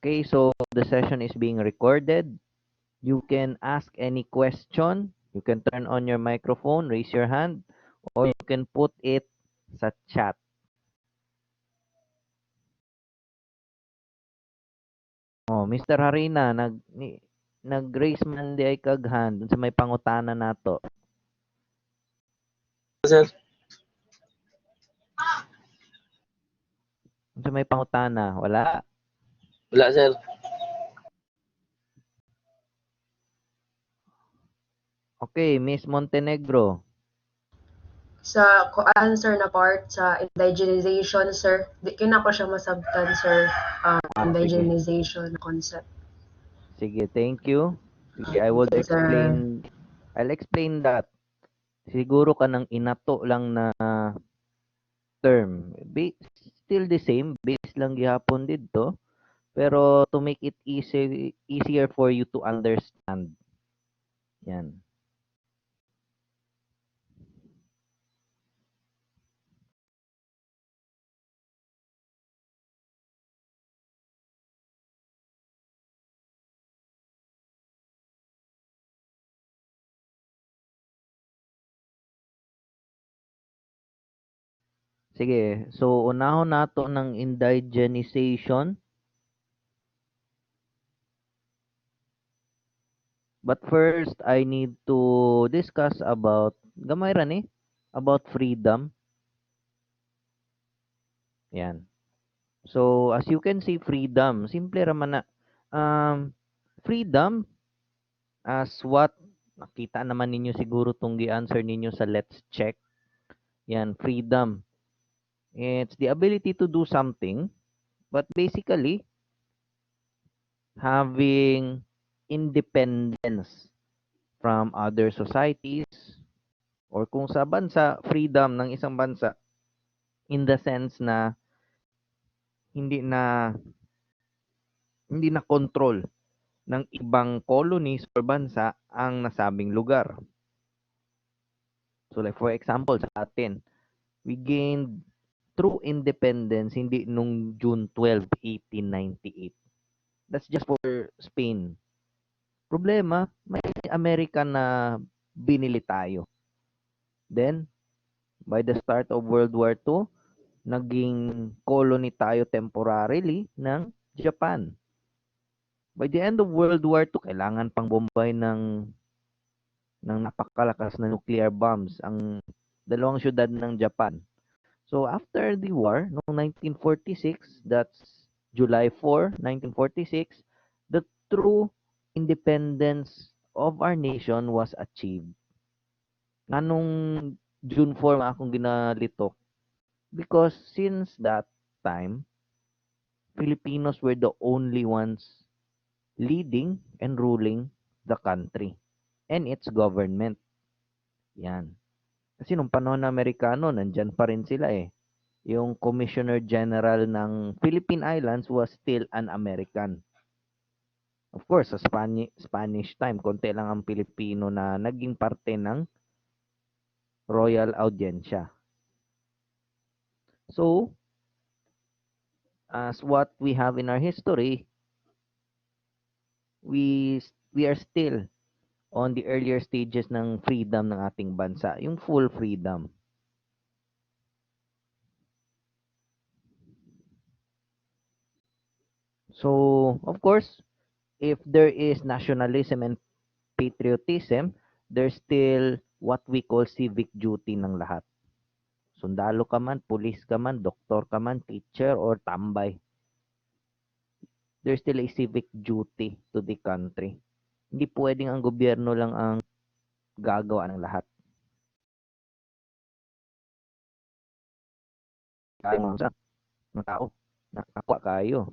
Okay, so the session is being recorded. You can ask any question. You can turn on your microphone, raise your hand, or you can put it sa chat. Oh, Mr. Harina, nag-raise man di ay kag hand dun sa may pangutana nato. Sir. Dun sa may pangutana, wala. Wala, sir. Okay, Miss Montenegro. Sa answer na part sa indigenization, sir, di kina ko siya masabtan, sir, Sige. indigenization concept. Sige, thank you. Sige, I will Yes, sir. I'll explain that. Siguro ka ng inato lang na term. Still the same, base lang gihapon dito. Pero to make it easier for you to understand. Yan. Sige, so unahon nato ng indigenization. But first, I need to discuss about, gamay ra ni, about freedom. Yan. So, as you can see, freedom, simple raman na. Freedom, as what, nakita naman ninyo siguro itong answer ninyo sa let's check. Yan, freedom. It's the ability to do something, but basically, having independence from other societies, or kung sa bansa, freedom ng isang bansa, in the sense na hindi na hindi na control ng ibang colonies or bansa ang nasabing lugar. So like for example sa atin, we gained true independence hindi nung June 12, 1898. That's just for Spain. Problema, may Amerika na binili tayo. Then, by the start of World War II, naging colony tayo temporarily ng Japan. By the end of World War II, kailangan pang bombay ng napakalakas na nuclear bombs ang dalawang syudad ng Japan. So after the war, noong 1946, that's July 4, 1946, the true independence of our nation was achieved. Anong June 4 nga akong ginalitok? Because since that time, Filipinos were the only ones leading and ruling the country and its government. Yan. Kasi nung panahon ng Amerikano, nandyan pa rin sila eh. Yung Commissioner General ng Philippine Islands was still an American. Of course, sa Spanish time, konti lang ang Pilipino na naging parte ng Royal Audiencia. So, as what we have in our history, we are still on the earlier stages ng freedom ng ating bansa, yung full freedom. So, of course, if there is nationalism and patriotism, there's still what we call civic duty ng lahat. Sundalo ka man, pulis ka man, doktor ka man, teacher, or tambay. There's still a civic duty to the country. Hindi pwedeng ang gobyerno lang ang gagawa ng lahat. Kaya mga tao, nakakwa kayo.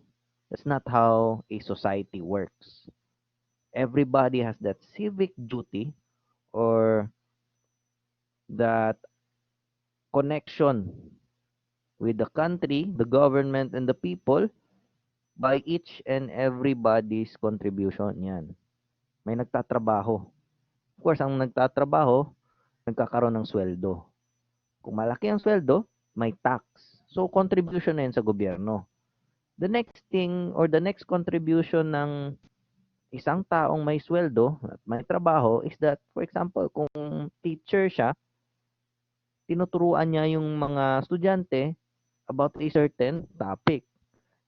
That's not how a society works. Everybody has that civic duty or that connection with the country, the government, and the people by each and everybody's contribution. Yan. May nagtatrabaho. Of course, ang nagtatrabaho, nagkakaroon ng sweldo. Kung malaki ang sweldo, may tax. So, contribution na yan sa gobyerno. The next thing or the next contribution ng isang taong may sweldo at may trabaho is that, for example, kung teacher siya, tinuturuan niya yung mga estudyante about a certain topic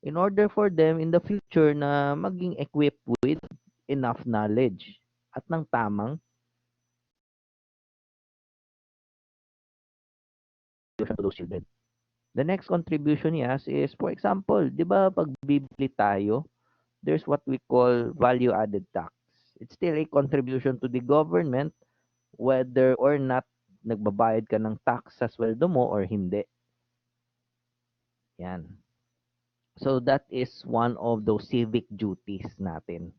in order for them in the future na maging equipped with enough knowledge at ng tamang contribution to those children. The next contribution he has is, for example, di ba pag bibili tayo, there's what we call value-added tax. It's still a contribution to the government whether or not nagbabayad ka ng tax sa sweldo mo or hindi. Yan. So that is one of those civic duties natin.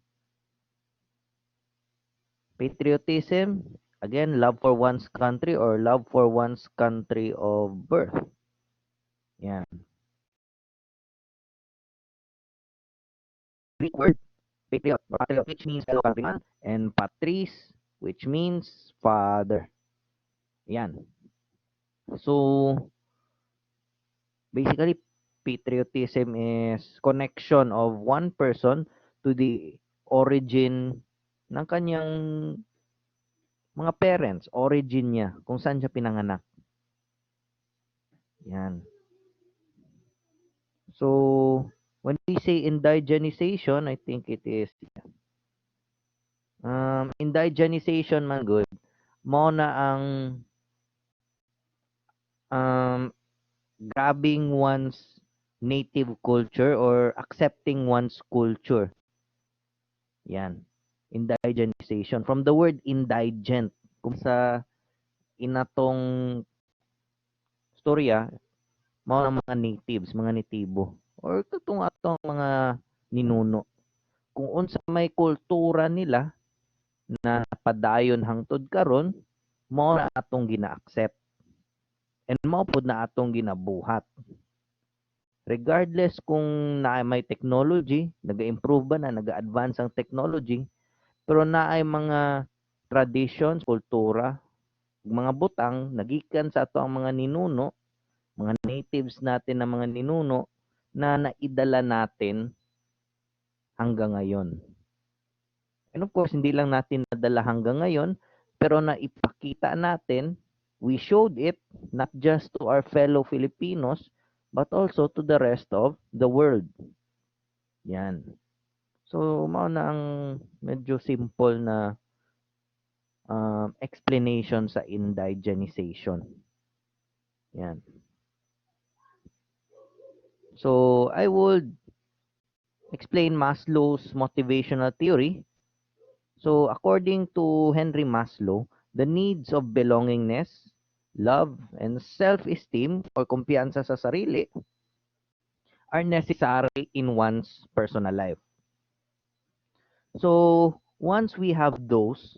Patriotism, again, love for one's country or love for one's country of birth. Yan. Greek word, patriot, or patriot, which means fellow countryman, and patris, which means father. Yan. So, basically, patriotism is connection of one person to the origin ng kanyang mga parents, origin niya, kung saan siya pinanganak. Yan. So, when we say indigenization, I think it is indigenization man good, mo na ang grabbing one's native culture or accepting one's culture. Yan. Indigenization. From the word indigent. Kung sa inatong storya, mga natives, mga natibo. Or katong atong mga ninuno. Kung unsa may kultura nila na padayon hangtod karon, mo na atong gina-accept. And mo pud na atong ginabuhat. Regardless kung na may technology, nag-improve ba na, nag-advance ang technology, pero na ay mga traditions, kultura, mga butang, nagikan sa ato ang mga ninuno, mga natives natin na mga ninuno, na naidala natin hanggang ngayon. And of course, hindi lang natin nadala hanggang ngayon, pero naipakita natin, we showed it, not just to our fellow Filipinos, but also to the rest of the world. Yan. So, mao na ang medyo simple na explanation sa indigenization. Yan. So, I would explain Maslow's motivational theory. So, according to Henry Maslow, the needs of belongingness, love, and self-esteem or kumpiyansa sa sarili are necessary in one's personal life. So, once we have those,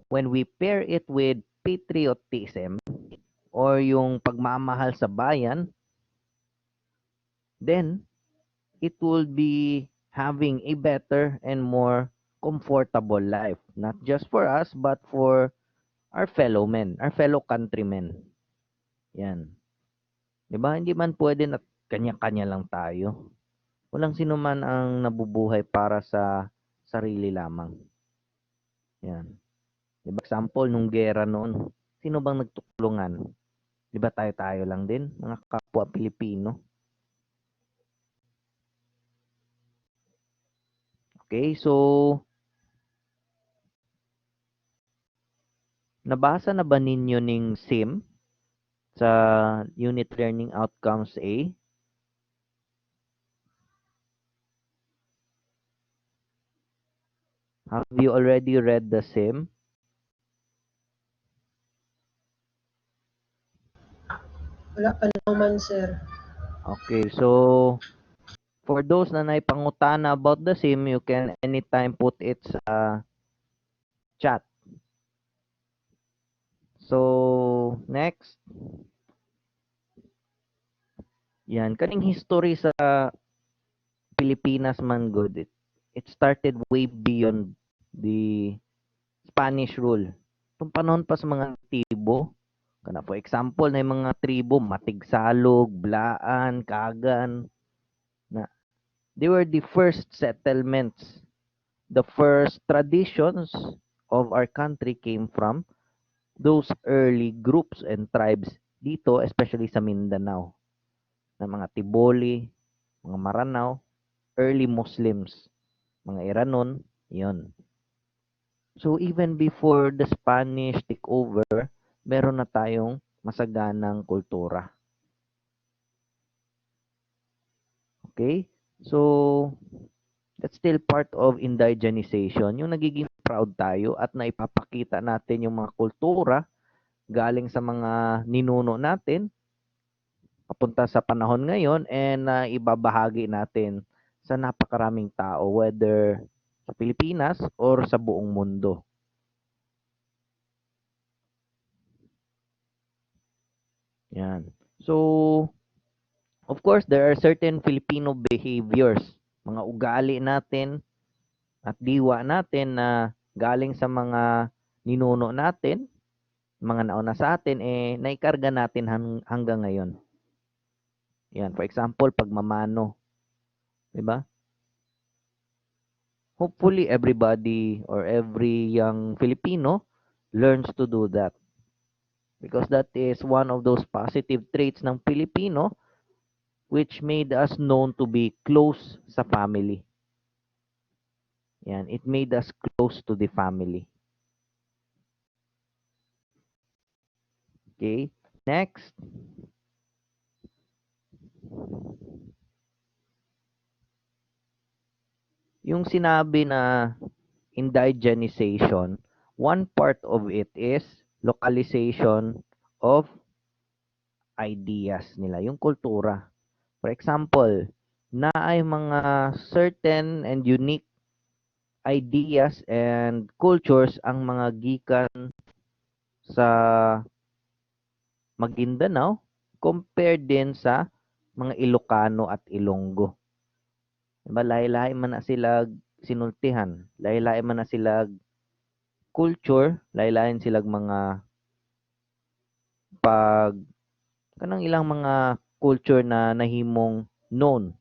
when we pair it with patriotism or yung pagmamahal sa bayan, then it will be having a better and more comfortable life, not just for us but for our fellow men, our fellow countrymen. Yan. 'Di ba? Hindi man pwede na kanya-kanya lang tayo. Walang sino man ang nabubuhay para sa sarili lamang. Yan. 'Di ba? Example nung gera noon, sino bang nagtulungan? 'Di ba tayo-tayo lang din, mga kapwa Pilipino. Okay, so nabasa na ba ninyo ning SIM sa Unit Learning Outcomes A? Have you already read the SIM? Wala pa naman, sir. Okay, so for those na naipangutana about the SIM, you can anytime put it sa chat. So, next. Yan, kaning history sa Pilipinas man good. It started way beyond the Spanish rule. Itong panahon pa sa mga natibo, kana for example na yung mga tribo Matigsalog, Blaan, Kagan, Na they were the first settlements. The first traditions of our country came from those early groups and tribes dito, especially sa Mindanao, na mga Tiboli, mga Maranao, early Muslims, mga Iranon, yon. So even before the Spanish took over, meron na tayong masaganang kultura. Okay? So that's still part of indigenization. Yung nagiging proud tayo at naipapakita natin yung mga kultura galing sa mga ninuno natin papunta sa panahon ngayon and ibabahagi natin sa napakaraming tao, whether sa Pilipinas or sa buong mundo. Yan. So, of course, there are certain Filipino behaviors, mga ugali natin at diwa natin na galing sa mga ninuno natin, mga nauna sa atin, naikarga natin hanggang ngayon. Yan, for example, pagmamano. Diba? Hopefully, everybody or every young Filipino learns to do that. Because that is one of those positive traits ng Filipino which made us known to be close sa family. Yan, it made us close to the family. Okay, next. Yung sinabi na indigenization, one part of it is localization of ideas nila, yung kultura. For example, na ay mga certain and unique ideas and cultures ang mga gikan sa Maguindanao compared din sa mga Ilocano at Ilonggo. Diba, lahi-lahi man na sila sinultihan, lahi-lahi man na sila culture, lahi-lahi sila mga pag kanang ilang mga culture na nahimong known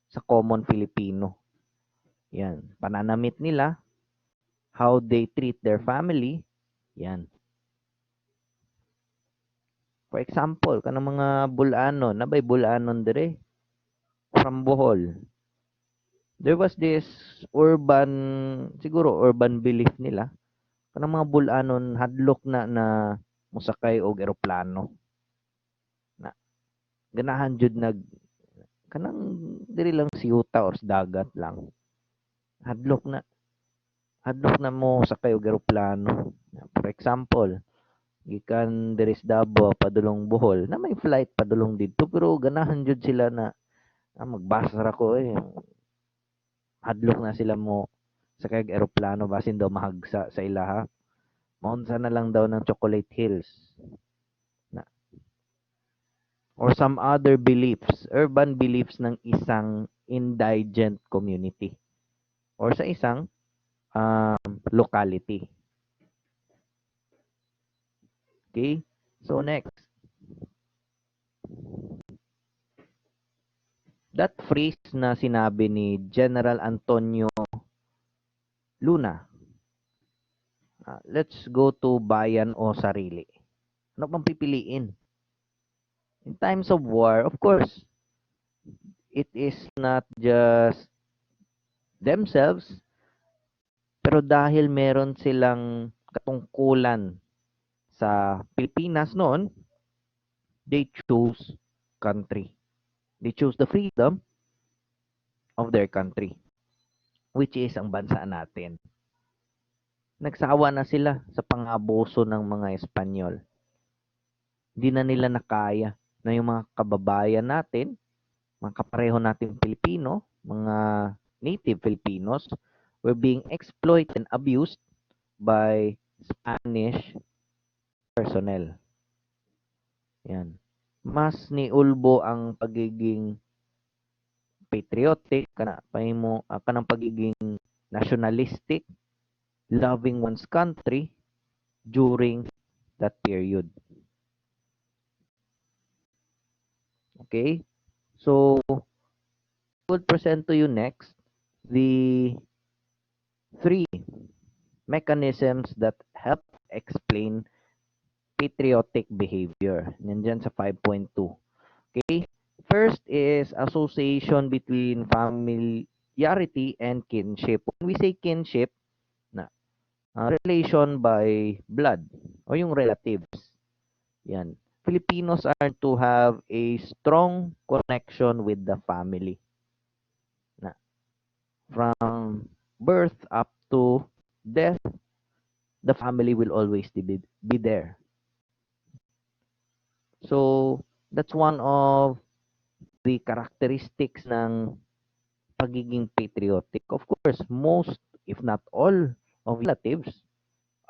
sa common Filipino. Yan, pananamit nila, how they treat their family, yan. For example, kanang mga Bulanon, nabay Bulanon dire from Bohol. There was this siguro urban belief nila, kanang mga Bulanon hadlok na musakay og eroplano. Na ganahan jud kanang diri lang siyuta or sa dagat lang. Hadlok na mo sakay og eroplano. For example, gikan diri sa Davao padulong Bohol, na may flight padulong didto pero ganahan jud sila na magbasa ra ko hadlok na sila mo sakay og eroplano basin daw mahagsa sa ilaha. Maunsa na lang daw ng Chocolate Hills. Na, or some other beliefs, urban beliefs ng isang indigent community or sa isang locality. Okay? So next. That phrase na sinabi ni General Antonio Luna. Let's go to bayan o sarili. Ano pang pipiliin? In times of war, of course, it is not just themselves, pero dahil meron silang katungkulan sa Pilipinas noon, they chose country. They chose the freedom of their country, which is ang bansa natin. Nagsawa na sila sa pangabuso ng mga Espanyol. Hindi na nila nakaya na yung mga kababayan natin, mga kapareho nating Pilipino, mga native Filipinos, were being exploited and abused by Spanish personnel. Yan. Mas niulbo ang pagiging patriotic, kanang pagiging nationalistic, loving one's country during that period. Okay? So, would present to you next the three mechanisms that help explain patriotic behavior. Nandyan sa 5.2. Okay? First is association between familiarity and kinship. When we say kinship, na relation by blood o yung relatives. Yan. Filipinos are to have a strong connection with the family. Na from birth up to death, the family will always be there. So, that's one of the characteristics ng pagiging patriotic. Of course, most, if not all, of relatives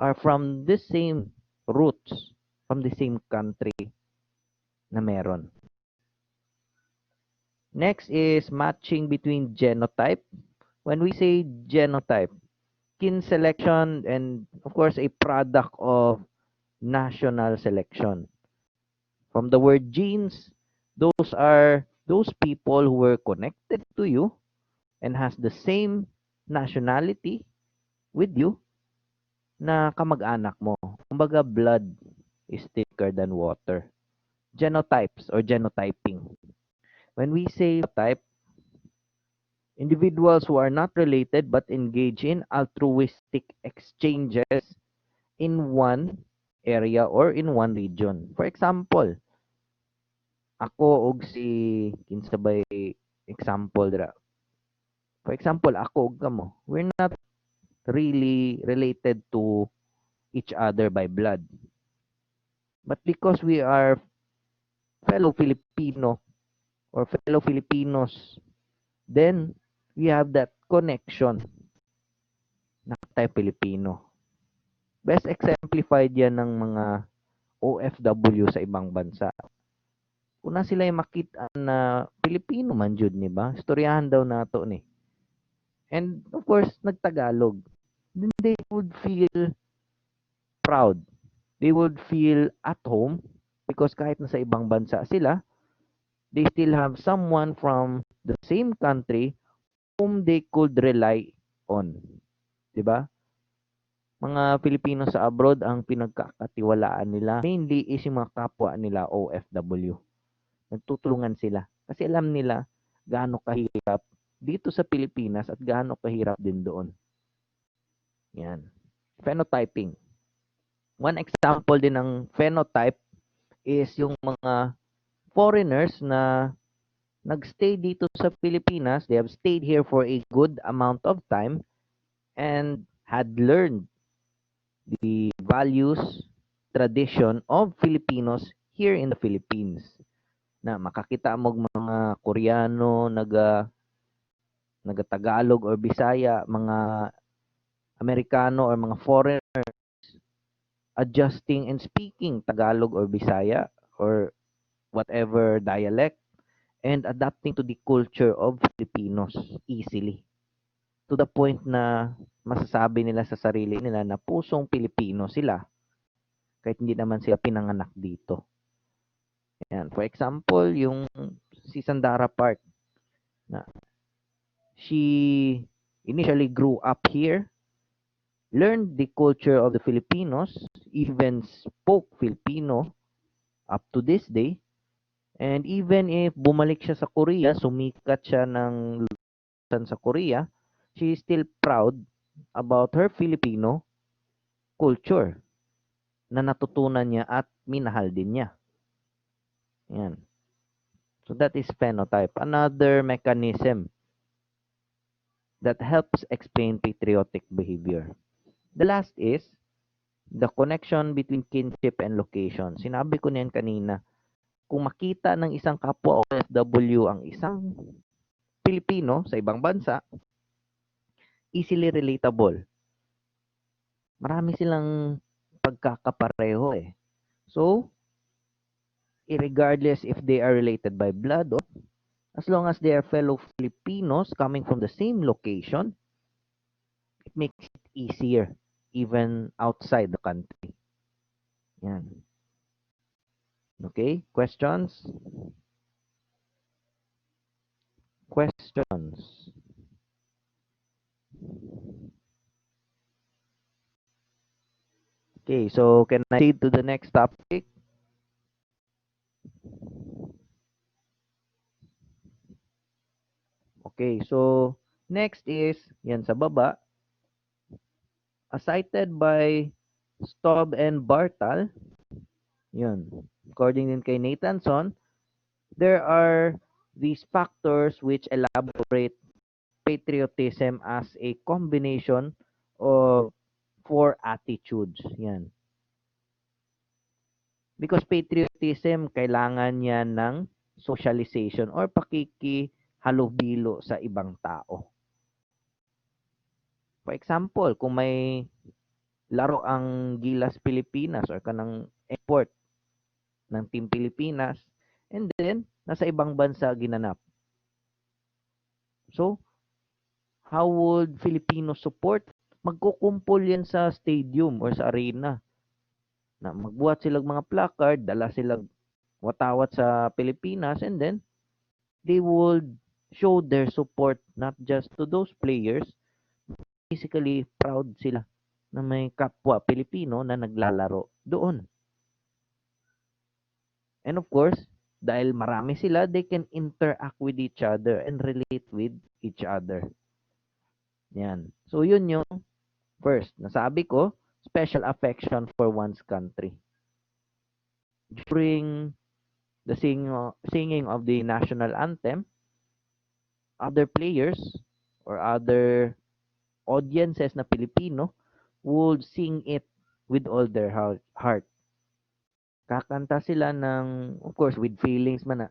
are from the same roots, from the same country na meron. Next is matching between genotype. When we say genotype, kin selection and of course a product of national selection. From the word genes, those are those people who were connected to you and has the same nationality with you na kamag-anak mo. Kumbaga, blood is thicker than water. Genotypes or genotyping. When we say type, individuals who are not related but engage in altruistic exchanges in one area or in one region. For example, ako og si kinsabay example dira. For example, ako og kamo, we're not really related to each other by blood. But because we are fellow Filipino or fellow Filipinos, then we have that connection na tayo Pilipino. Best exemplified yan ng mga OFW sa ibang bansa. Una sila yung makita na Pilipino man jud ni ba? Istoryahan daw nato ni. And of course, nagtagalog. Then they would feel proud. They would feel at home because kahit nasa ibang bansa sila, they still have someone from the same country whom they could rely on. 'Di ba? Mga Pilipino sa abroad ang pinagkakatiwalaan nila mainly is yung mga kapwa nila OFW. Nagtutulungan sila kasi alam nila gaano kahirap dito sa Pilipinas at gaano kahirap din doon. Yan. Phenotyping. One example din ng phenotype is yung mga foreigners na nagstay dito sa Pilipinas. They have stayed here for a good amount of time and had learned the values, tradition of Filipinos here in the Philippines. Na makakita mo mga Koreano, naga-Tagalog or Bisaya, mga Amerikano or mga foreigners adjusting and speaking Tagalog or Bisaya or whatever dialect and adapting to the culture of Filipinos easily. To the point na masasabi nila sa sarili nila na pusong Pilipino sila kahit hindi naman sila pinanganak dito. Yan. For example, yung si Sandara Park na she initially grew up here, learned the culture of the Filipinos, even spoke Filipino up to this day. And even if bumalik siya sa Korea, sumikat siya ng sa Korea, she is still proud about her Filipino culture na natutunan niya at minahal din niya. Yan. So that is phenotype. Another mechanism that helps explain patriotic behavior. The last is the connection between kinship and location. Sinabi ko niyan kanina, kung makita ng isang kapwa OFW ang isang Pilipino sa ibang bansa, easily relatable. Marami silang pagkakapareho eh. So, regardless if they are related by blood or as long as they are fellow Filipinos coming from the same location, it makes it easier even outside the country. Yan. Okay, questions? questions? Okay, so can I proceed to the next topic? Okay, so next is, yan sa baba, as cited by Staub and Bartal, yun, according din kay Nathanson, there are these factors which elaborate patriotism as a combination of four attitudes. Yan. Because patriotism, kailangan niya ng socialization or pakikihalubilo sa ibang tao. For example, kung may laro ang Gilas Pilipinas or kanang export ng Team Pilipinas, and then nasa ibang bansa ginanap. So, how would Filipinos support? Magkukumpol yan sa stadium or sa arena. Na magbuhat silang mga placard, dala silang watawat sa Pilipinas, and then they would show their support not just to those players, basically proud sila na may kapwa Pilipino na naglalaro doon. And of course, dahil marami sila, they can interact with each other and relate with each other. Yan. So, yun yung first. Nasabi ko, special affection for one's country. During the singing of the national anthem, other players or other audiences na Pilipino would sing it with all their heart. Kakanta sila ng, of course, with feelings man na,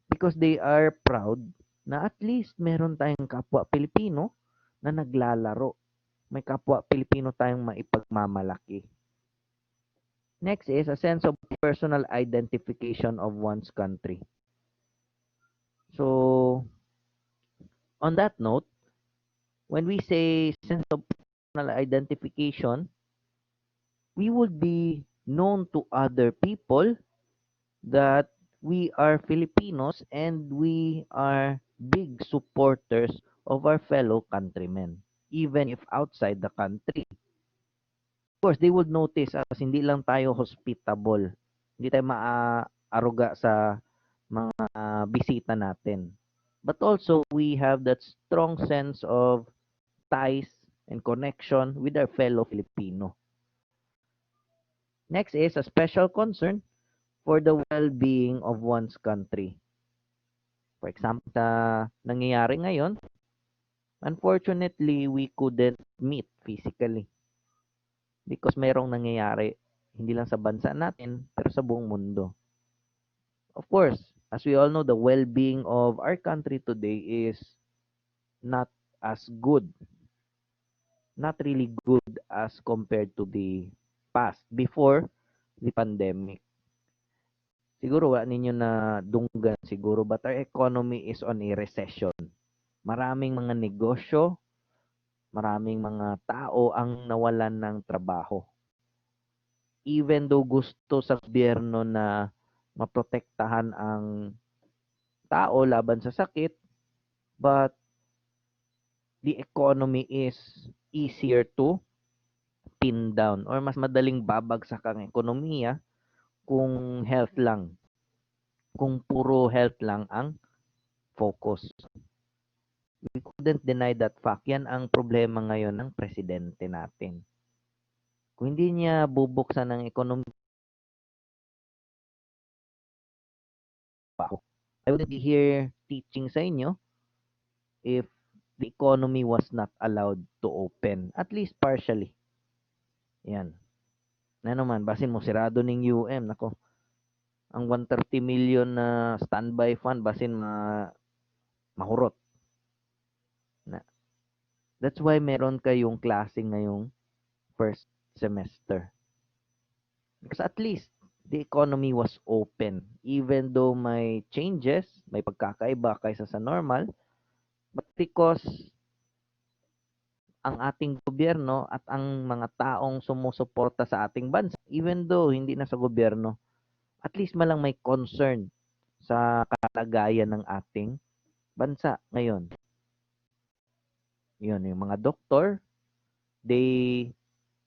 because they are proud na at least meron tayong kapwa Pilipino na naglalaro. May kapwa Pilipino tayong maipagmamalaki. Next is a sense of personal identification of one's country. So, on that note, when we say sense of personal identification, we would be known to other people that we are Filipinos and we are big supporters of our fellow countrymen, even if outside the country. Of course, they would notice as hindi lang tayo hospitable, hindi tayo maaaruga sa mga bisita natin. But also, we have that strong sense of ties and connection with our fellow Filipino. Next is a special concern for the well-being of one's country. For example, sa nangyayari ngayon, unfortunately, we couldn't meet physically because merong nangyayari hindi lang sa bansa natin, pero sa buong mundo. Of course, as we all know, the well-being of our country today is not as good, not really good as compared to the past, before the pandemic. Siguro wala ninyo na dunggan siguro, but our economy is on a recession. Maraming mga negosyo, maraming mga tao ang nawalan ng trabaho. Even though gusto sa gobyerno na maprotektahan ang tao laban sa sakit, but the economy is easier to pin down or mas madaling babagsak ang ekonomiya kung health lang. Kung puro health lang ang focus. We couldn't deny that fact. Yan ang problema ngayon ng presidente natin. Kung hindi niya bubuksan ang ekonomiya, I wouldn't be here teaching sa inyo if the economy was not allowed to open, at least partially. Yan. Na naman, basin mo, sirado ng nako, ang 130 million na standby fund, basin mahurot. Na. That's why meron kayong klase ngayong first semester. Because at least, the economy was open. Even though may changes, may pagkakaiba kaysa sa normal, but because ang ating gobyerno at ang mga taong sumusuporta sa ating bansa, even though hindi na sa gobyerno, at least malang may concern sa kalagayan ng ating bansa ngayon. Yun, yung mga doktor, they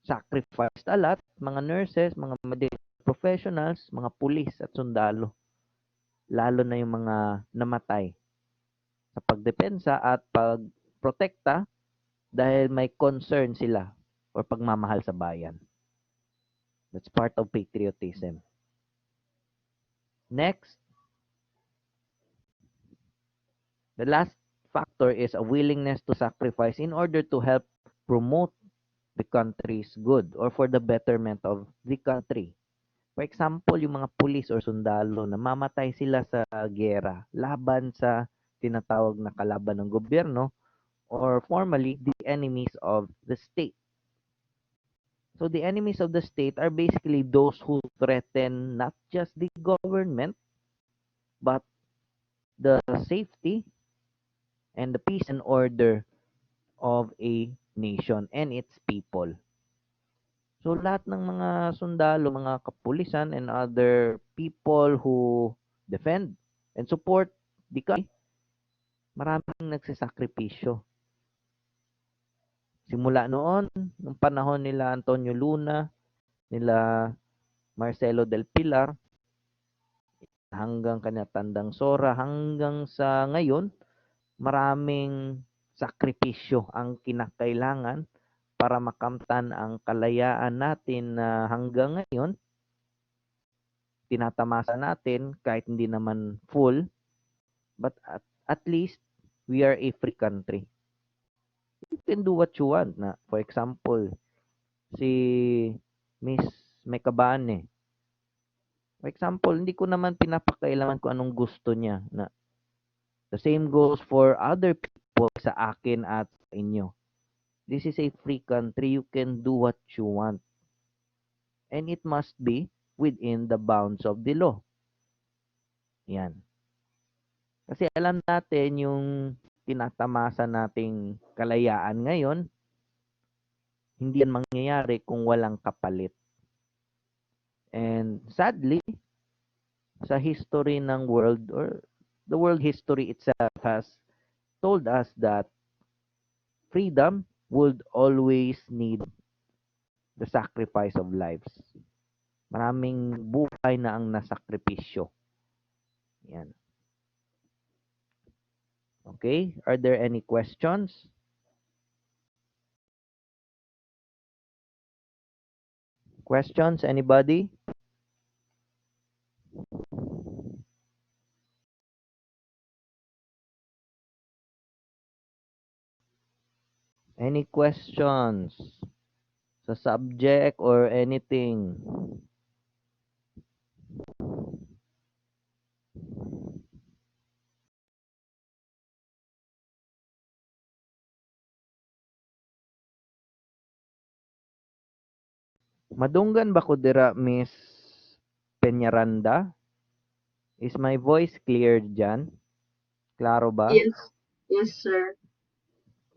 sacrificed a lot, mga nurses, mga medical professionals, mga pulis at sundalo. Lalo na yung mga namatay sa pagdepensa at pagprotekta dahil may concern sila or pagmamahal sa bayan. That's part of patriotism. Next, the last factor is a willingness to sacrifice in order to help promote the country's good or for the betterment of the country. For example, yung mga pulis or sundalo na mamatay sila sa giyera laban sa tinatawag na kalaban ng gobyerno or formally the enemies of the state. So the enemies of the state are basically those who threaten not just the government but the safety and the peace and order of a nation and its people. So lahat ng mga sundalo, mga kapulisan and other people who defend and support the country, maraming nagsisakripisyo. Simula noon, nung panahon nila Antonio Luna, nila Marcelo del Pilar, hanggang kanya Tandang Sora, hanggang sa ngayon, maraming sakripisyo ang kinakailangan para makamtan ang kalayaan natin na hanggang ngayon tinatamasa natin kahit hindi naman full, but at least we are a free country. You can do what you want na. For example, si Miss Mekabane. For example, hindi ko naman pinapakailangan kung anong gusto niya na the same goes for other people sa akin at sa inyo. This is a free country. You can do what you want. And it must be within the bounds of the law. Yan. Kasi alam natin yung tinatamasa nating kalayaan ngayon, hindi yan mangyayari kung walang kapalit. And sadly, sa history ng world or the world history itself has told us that freedom would always need the sacrifice of lives. Maraming buhay na ang nasakripisyo. Yan. Okay, are there any questions? Questions, anybody? Any questions sa subject or anything? Madunggan ba ko dira, Miss Peñaranda? Is my voice clear dyan? Klaro ba? Yes. Yes, sir.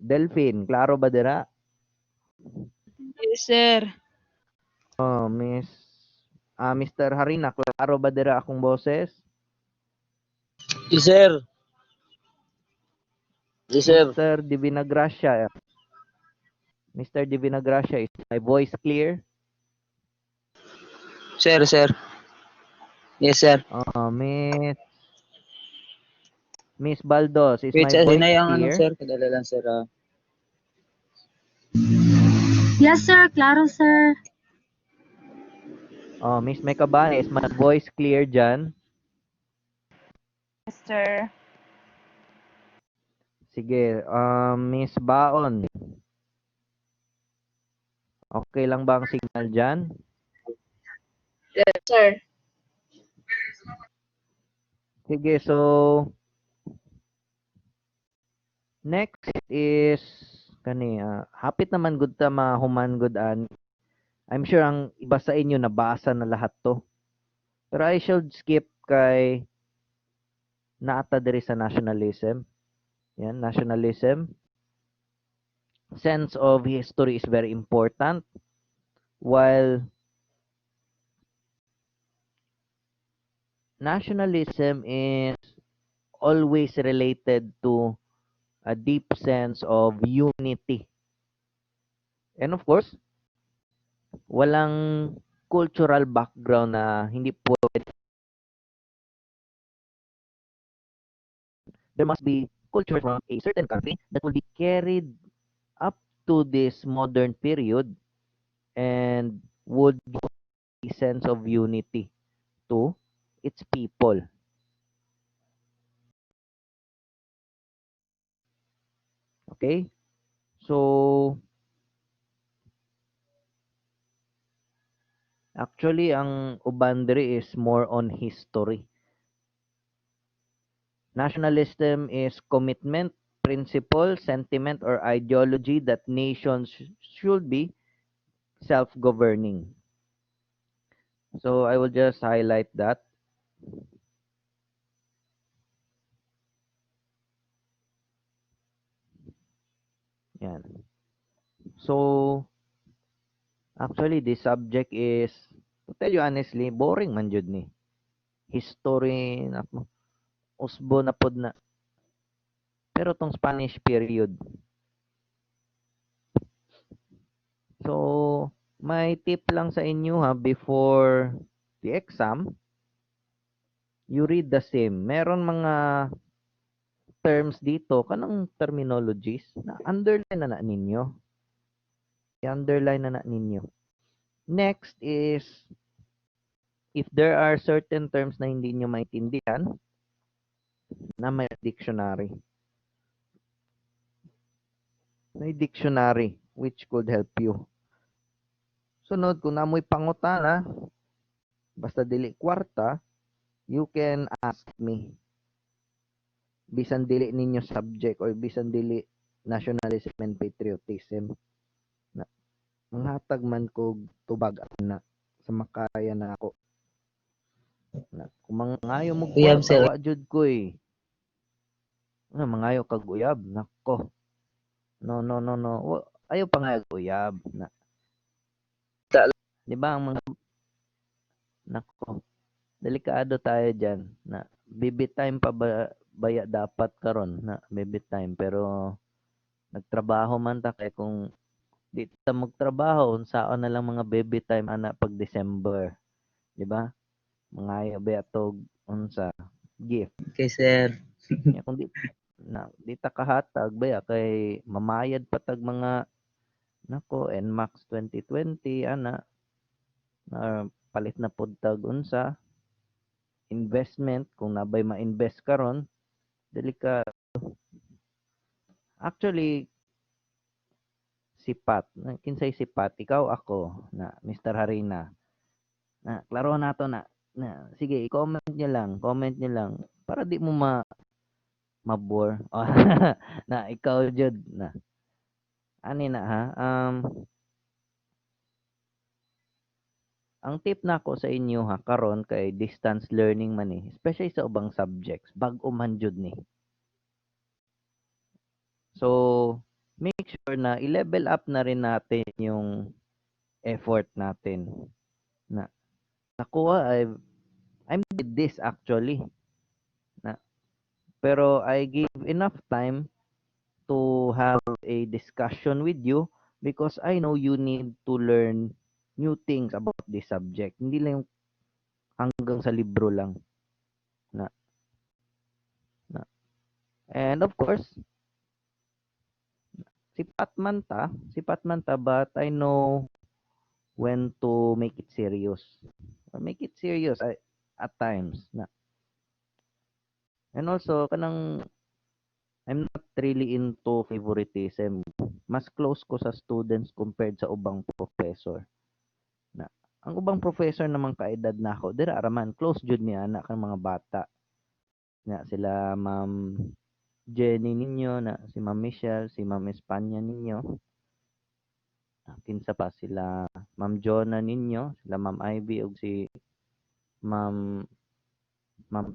Delphine, klaro ba dira? Yes, sir. Oh, Mr. Harina, klaro ba dira akong boses? Yes, sir. Yes, sir. Mr. Divina Gracia. Mr. Divina Gracia, is my voice clear? Sir, sir. Yes, sir. Miss Baldos, is Wait, my sir. voice Hinay ang ano, clear? sir. Kadala lang, sir. Yes, sir. Klaro, sir. Oh, Miss Mekabane, is my voice clear dyan? Yes, sir. Sige, Miss Baon. Okay lang ba ang signal dyan? Yes, sir. Sige, so next is hapit naman gud ta mahuman gud an. I'm sure ang iba sa inyo nabasa na lahat to. Pero I should skip kay naata diri sa nationalism. Yan, nationalism. Sense of history is very important. While nationalism is always related to a deep sense of unity. And of course, walang cultural background na hindi pwede. There must be culture from a certain country that will be carried up to this modern period and would give a sense of unity to its people. Okay? So, actually, ang Ubandri is more on history. Nationalism is commitment, principle, sentiment, or ideology that nations should be self-governing. So, I will just highlight that. Yan. So, actually, this subject is, to tell you honestly, boring man jud ni. History, usbo na pod na. Pero tong Spanish period. So, may tip lang sa inyo ha, before the exam, you read the same. Meron mga terms dito, kanang terminologies, na underline na ninyo. I-underline na ninyo. Next is, if there are certain terms na hindi nyo maintindihan, na may dictionary. May dictionary which could help you. Sunod, kung namoy pangutana, basta dili kwarta, you can ask me. Bisan dili ninyo subject or bisan dili nationalism and patriotism. Na, manghatag man ko tubag na sa makaya na ako. Na, kung mangayo mo Uyab, kwarta, sir. wa jud ko eh. Ano, mangayo kag uyab, nako. No. Ayaw pa nga uyab. Na, di ba ang mga, nako, delikado tayo dyan. Na, baby time pa ba, baya dapat karon na baby time. Pero, nagtrabaho man ta kay kung di ta magtrabaho, unsaon na lang mga baby time ana pag December. Di ba? Mangayo ba tog unsa gift. Okay, sir. Ya, kung di ta kahatag baya kay mamayad patag mga nako NMAX 2020 ana na palit na pud tag unsa investment kung nabay ma-invest karon delikado. Actually sipat kinsay sipat ikaw ako na Mr. Harina na klaro nato na sige i-comment nyo lang para di mo mabore. Oh, na ikaw jud na ani na ha ang tip nako sa inyo ha karon kay distance learning man especially sa ubang subjects bag-o man jud ni. So make sure na i-level up na rin natin yung effort natin na nakuha I'm did this actually na pero I give enough time to have a discussion with you because I know you need to learn new things about this subject. Hindi lang yung hanggang sa libro lang. Na. And of course, sipat man ta, but I know when to make it serious. Or make it serious at times. Na. And also, I'm not really into favoritism. Mas close ko sa students compared sa ubang professor. Na ang ubang professor naman kaedad na ako, dira araman close jud mi anak kang mga bata. Nga sila Ma'am Jenny ninyo na si Ma'am Michelle, si Ma'am Espanya ninyo. Kinsa pa sila Ma'am Jonah ninyo, sila Ma'am Ivy ug si Ma'am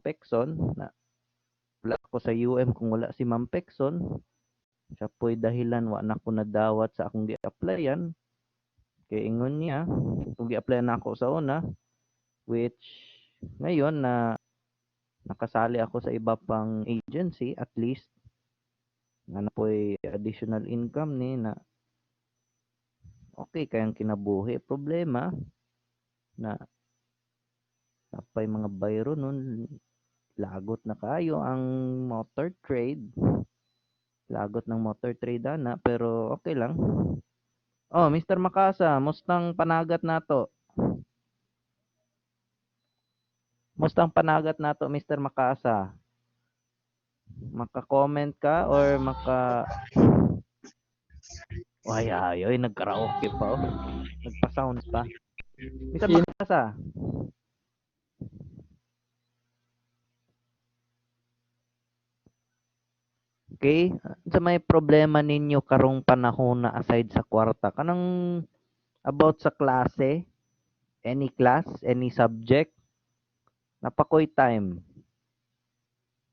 Pekson na wala ko sa UM kung wala si Ma'am Pekson. Siya po'y dahilan wa na ko nadawat sa akong gi-applyan. Kaya ingon niya, kung gi-applyan na ako sa una, which ngayon na nakasali ako sa iba pang agency at least nga na po'y additional income ni na okay kayang kinabuhi. Problema na napay mga bayro nun lagot na kayo ang motor trade. Lagot ng motor trade ana pero okay lang. Oh, Mr. Makasa, mustang panagat nato? Mustang panagat nato, Mr. Makasa? Maka-comment ka or Ay, ay, nagkaraoke pa oh. Nagpa-sound pa. Mr. Makasa. Okay, sa may problema ninyo karong panahon na aside sa kwarta kanang about sa klase, any class, any subject, napakoy time.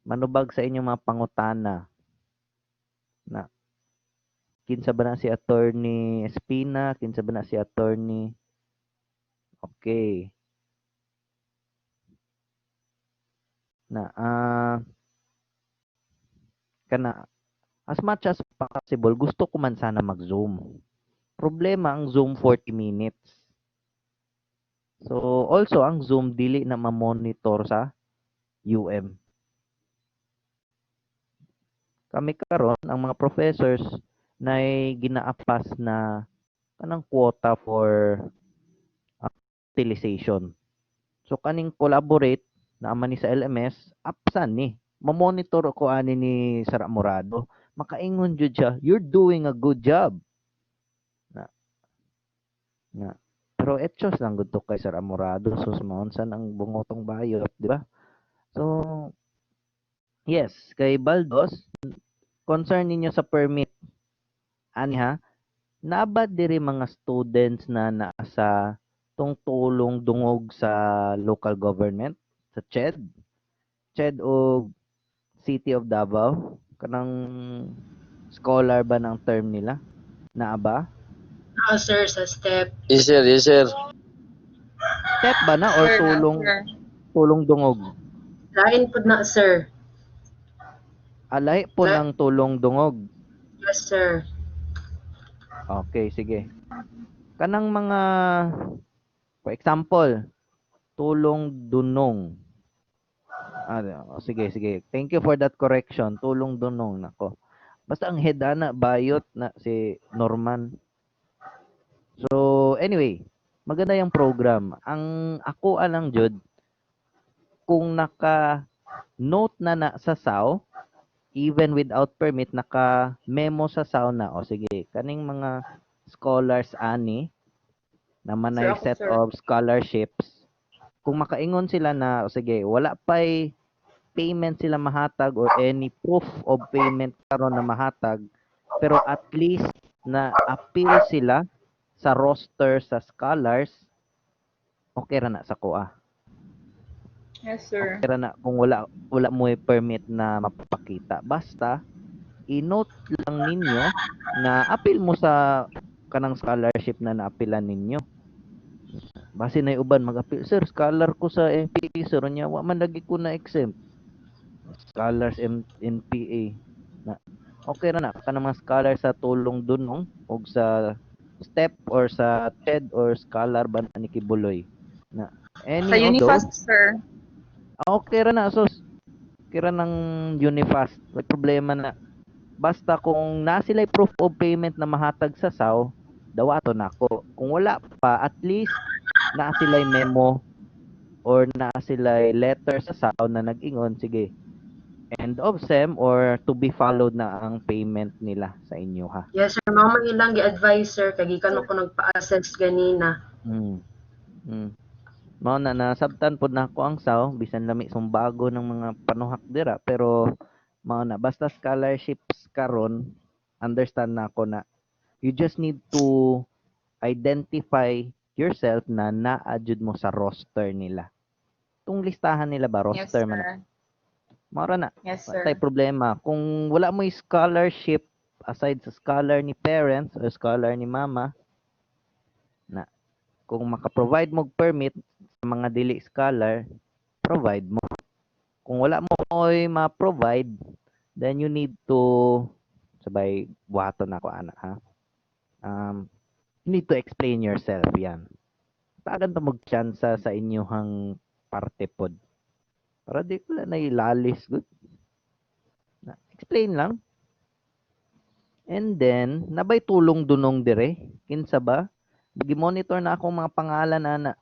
Manubag sa inyong mga pangutana na kinsa ba na si Attorney Espina, kinsa ba na si Attorney okay. Na kana as much as possible gusto ko man sana mag-Zoom. Problema ang Zoom 40 minutes. So also ang Zoom dili na ma-monitor sa UM. Kami karon ang mga professors na ginaapas na kanang quota for utilization. So kaning collaborate na ama ni sa LMS, apsan ni. Mamonitor ko ani ni Sara Morado. Makaingon jud siya, you're doing a good job. Na. Pero etchos lang gud to kay Sara Morado. So maunsan ang bungotong bayot, di ba? So yes, kay Baldos, concern ninyo sa permit. Ani ha? Nabad diri mga students na nasa tulong dungog sa local government, sa CHED o City of Davao, kanang scholar ba ng term nila? Naa ba? Sir, sa STEP. Yes, sir. Yes, sir. Step ba na or Sir, tulong sir. dungog? Lain po na, sir. Alay po ng tulong dungog. Yes, sir. Okay, sige. Kanang mga, for example, tulong dunong. Sige, sige. Thank you for that correction. Tulong dunong. Nako. Basta ang head ana, bayot na si Norman. So, anyway, maganda yung program. Ang ako alang jud, kung naka-note na sa SAW, even without permit, naka-memo sa SAW na, o sige, kaning mga scholars ani, na manay Sir, ako, set sir. of scholarships, kung makaingon sila na, o sige, wala pa'y payment sila mahatag or any proof of payment karon na mahatag, pero at least na appeal sila sa roster sa scholars, okay ra na sa kuha. Yes, sir. Okay ra na kung wala mo permit na mapapakita. Basta i-note lang ninyo na appeal mo sa kanang scholarship na naapilan ninyo. Base na uban mag-appeal, sir, scholar ko sa NPA, sir, nya wa man lagi ko na exempt. Scholars NPA na okay ra na kanang mga scholar sa tulong dunong og sa STEP or sa TED or scholar ba ni Kibuloy na any Sa of Unifast, those, sir. okay ra na sos. Kira ng Unifast, may problema na. Basta kung na sila'y proof of payment na mahatag sa SAW, dawato na ako. Kung wala pa, at least na sila'y memo or na sila'y letter sa SAW na nag-ingon, sige, end of SEM or to be followed na ang payment nila sa inyo ha. Yes, sir. Mga ilang gi-advise, sir. Kagikan ako nagpa-assess ganina. Mao na nasabtan pod nako ang SAW bisan lami sumbago ng mga panuhak dira, pero mao na basta scholarships karon, understand na ako na you just need to identify yourself na naa-jud mo sa roster nila. Tung listahan nila ba Yes, roster man. sir. Mao ra na. Yes, Patay sir. problema kung wala mo scholarship aside sa scholar ni parents o scholar ni mama na kung maka-provide mo permit sa mga dili scholar, provide mo. Kung wala mo ma-provide, then you need to sabay buhaton ako ana ha. You need to explain yourself yan. Tagan ta magtsansa sa inyong parte pod. Para di ko na ilalis good. Explain lang. And then, nabay tulong dunong dire. Kinsa ba? Gi-monitor na akong mga pangalan ana.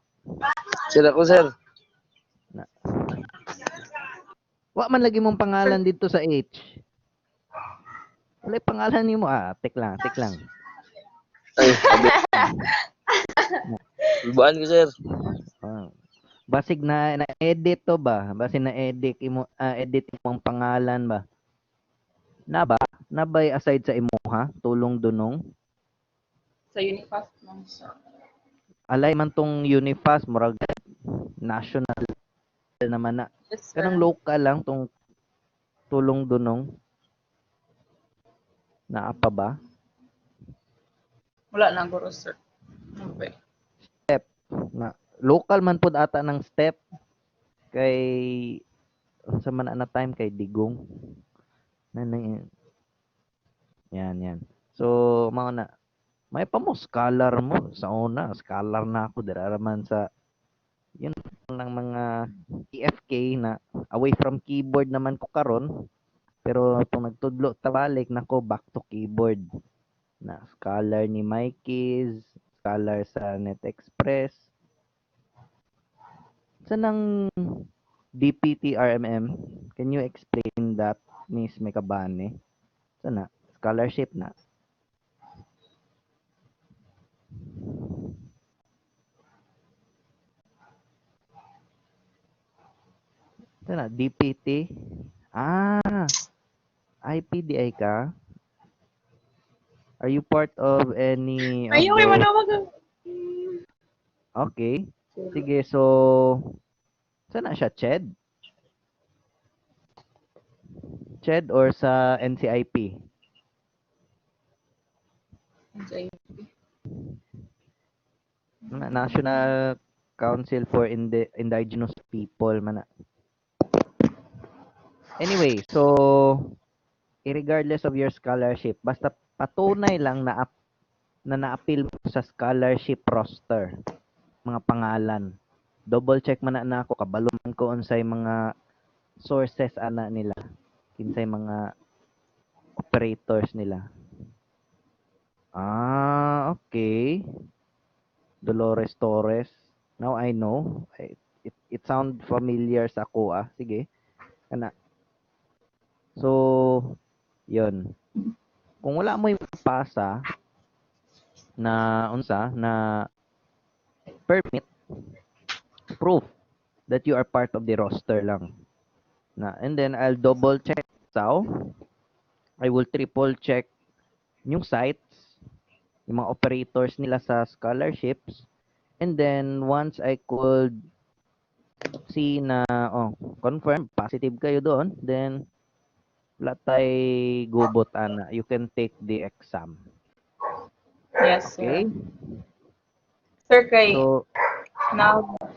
Sir ako, sir. Wa man lagi mong pangalan dito sa H. Wala pangalan nimo tek lang. Ay, sabi. Buwan ko, sir. Ah. Basig na edit to ba? Basig na edit edit imong pangalan ba? Na ba? Nabay aside sa imo ha? Tulong dunong. Sa Unifast lang siya. Alay man tong Unifast murag national naman na. Yes, sir. Kanang local lang tong tulong dunong. Naa pa ba? Wala na, guro, sir. Okay. Na local man pud ata ng step kay unsa man ana time kay digong. Yan. So mao na may pa mo scholar mo sa una, scholar na ako dira man sa yun ng mga EFK na away from keyboard naman ko karon. Pero kung nagtudlo tabalik nako back to keyboard. Na scholar ni Mikey's, scholar sa NetExpress. Sa nang DPT RMM, can you explain that, Miss Mekabane? Sana scholarship na. Sana DPT. IPDI ka? Are you part of any of Ayaw, those? manawag. Okay. Sige, so sana siya CHED? CHED or sa NCIP? National Council for Indigenous People man na. Anyway, so regardless of your scholarship, basta patunay lang na na-appeal mo sa scholarship roster, mga pangalan. Double check man na ako kabaluman ko unsay mga sources ana nila, kinsay mga operators nila. Okay. Dolores Torres. Now I know. It sound familiar sa ako Sige. Kana. So, yun. Kung wala mo ipasa na unsa na permit proof that you are part of the roster lang. And then I'll double check I will triple check yung sites, yung mga operators nila sa scholarships. And then once I could see na confirm positive kayo doon, then wala tay gubot ana. You can take the exam. Yes, Okay? sir. Sir, kay So,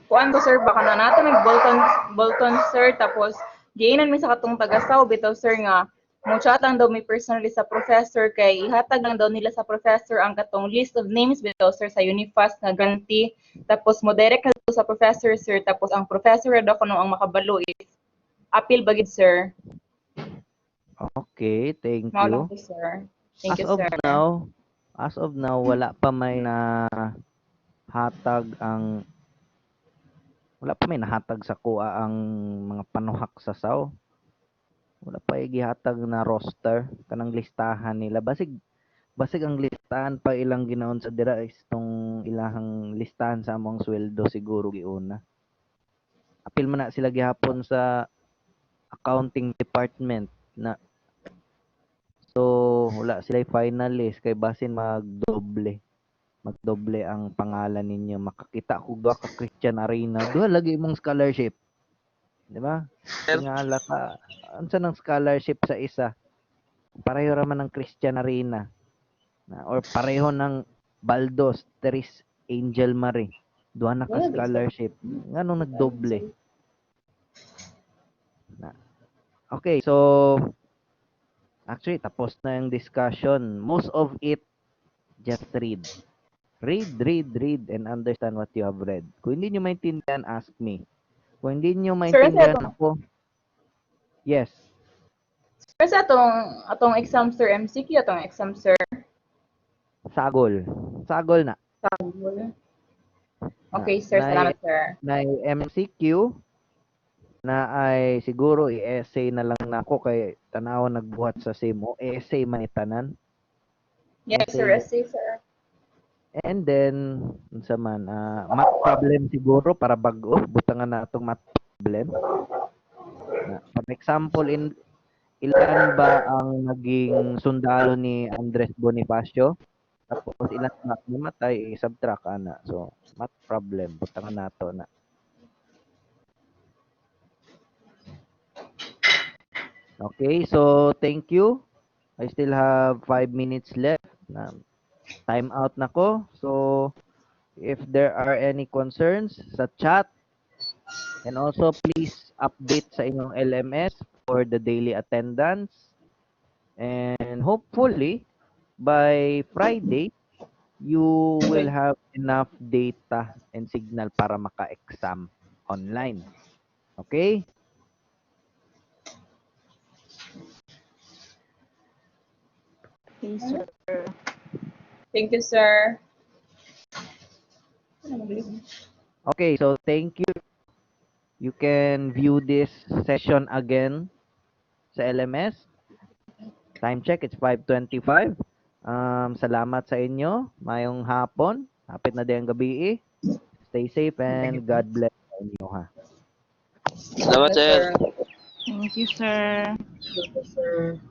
kuan ko, sir, baka na nato Bolton, sir, tapos giinan mi sa katong tagasaw bitaw, sir, nga mo chat lang daw mi personally sa professor kay ihatag lang daw nila sa professor ang katong list of names bitaw, sir, sa Unifast na grantee, tapos mo direct na daw sa professor, sir, tapos ang professor daw kuno ang makabalo is appeal bagid, sir. okay, thank Mao you. lang po, sir. Thank you, As sir. of now, wala pa may nahatag sa kuha ang mga panuhak sa SAW. Wala pa gihatag na roster kanang listahan nila. Basig ang listahan pa ilang ginaon sa dira is tong ilahang listahan sa among sweldo siguro giuna. Apil man na sila gihapon sa accounting department na so wala sila finalist kay basin magdoble ang pangalan ninyo. Makakita ko ba ka Christian Arena duha lagi imong scholarship, di ba? Tingala ka unsa nang scholarship sa isa, pareho ra man ng Christian Arena or pareho ng Baldos Teres Angel Marie, duha na ka scholarship, nganong nagdoble? Okay, so actually tapos na yung discussion. Most of it, just read. Read, and understand what you have read. Kung hindi nyo maintindihan, ask me. Kung hindi nyo Sir, maintindihan ako, yes, Sir, sa atong exam sir, MCQ, atong exam sir, sagol. Sagol na. Sagol. Okay, sir. Na- Salamat, sir. Na MCQ, na ay siguro i-essay na lang na ako kay tanaw nagbuhat sa simo. Essay man itanan. Yes, sir. Essay, sir. And then, unsa man, math problem siguro para bago. Butangan na itong math problem. For example, ilan ba ang naging sundalo ni Andres Bonifacio? Tapos ilan na namatay, i-subtract ana. So, math problem. Butangan na ito na. Okay, so thank you. I still have 5 minutes left. Time out na ko. So, if there are any concerns sa chat, and also please update sa inyong LMS for the daily attendance. And hopefully, by Friday, you will have enough data and signal para maka-exam online. Okay? Okay, sir. Thank you, sir. Okay, so thank you. You can view this session again sa LMS. Time check, it's 5:25. Salamat sa inyo. Mayong hapon. Hapit na din ang gabi. Stay safe and God bless sa inyo ha. Salamat, sir. Thank you, sir. Thank you, sir.